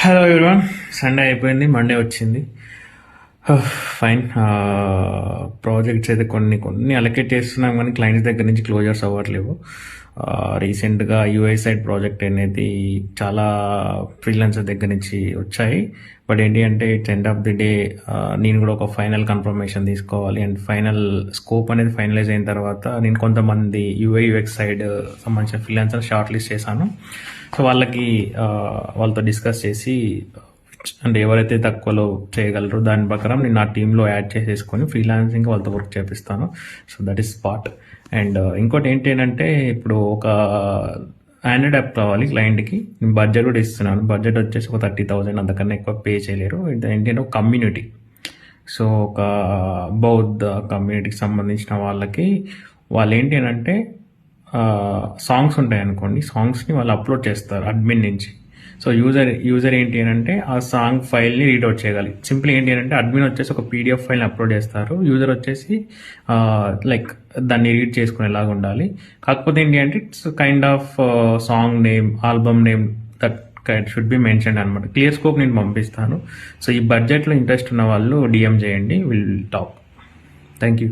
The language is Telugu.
హలో ఎవరివన్, సండే అయిపోయింది, మండే వచ్చింది. ఫైన్. ప్రాజెక్ట్స్ అయితే కొన్ని కొన్ని అలొకేట్ చేస్తున్నాం, కానీ క్లయింట్స్ దగ్గర నుంచి క్లోజర్స్ అవ్వట్లేవు. రీసెంట్గా యూఐ సైడ్ ప్రాజెక్ట్ అనేది చాలా ఫ్రీలాన్సర్ దగ్గర నుంచి వచ్చాయి. బట్ ఏంటి అంటే it's end of the day నేను కూడా ఒక ఫైనల్ కన్ఫర్మేషన్ తీసుకోవాలి. అండ్ ఫైనల్ స్కోప్ అనేది ఫైనలైజ్ అయిన తర్వాత నేను కొంతమంది యూఐ యూఎక్స్ సైడ్ సంబంధించిన ఫ్రీలాన్సర్ షార్ట్ లిస్ట్ చేశాను. సో వాళ్ళకి వాళ్ళతో డిస్కస్ చేసి, అంటే ఎవరైతే తక్కువలో చేయగలరో దాని ప్రకారం నేను నా టీంలో యాడ్ చేసేసుకొని ఫ్రీలాన్సింగ్ వాళ్ళతో వర్క్ చేపిస్తాను. So that is part. And ఇంకోటి ఏంటంటే ఇప్పుడు ఒక ఆండ్రాయిడ్ యాప్ కావాలి క్లయింట్కి, నేను బడ్జెట్ కూడా ఇస్తున్నాను. బడ్జెట్ వచ్చేసి ఒక 30,000, అంతకన్నా ఎక్కువ పే చేయలేరు. ఇది ఏంటంటే ఒక కమ్యూనిటీ. సో ఒక బౌద్ధ కమ్యూనిటీకి సంబంధించిన వాళ్ళకి వాళ్ళు ఏంటి అంటే సాంగ్స్ ఉంటాయి అనుకోండి, సాంగ్స్ని వాళ్ళు అప్లోడ్ చేస్తారు అడ్మిన్ నుంచి. సో యూజర్ ఏంటి అంటే ఆ సాంగ్ ఫైల్ని రీడౌట్ చేయగలి. సింపుల్ ఏంటి అంటే అడ్మిన్ వచ్చేసి ఒక పీడిఎఫ్ ఫైల్ని అప్లోడ్ చేస్తారు, యూజర్ వచ్చేసి లైక్ దాన్ని రీడ్ చేసుకునేలాగా ఉండాలి. కాకపోతే ఏంటి అంటే it's kind of song name, album name that should be mention అనమాట. క్లియర్ స్కోప్ నేను పంపిస్తాను. సో ఈ బడ్జెట్లో ఇంట్రెస్ట్ ఉన్న వాళ్ళు డిఎం చేయండి, విల్ టాక్. Thank you.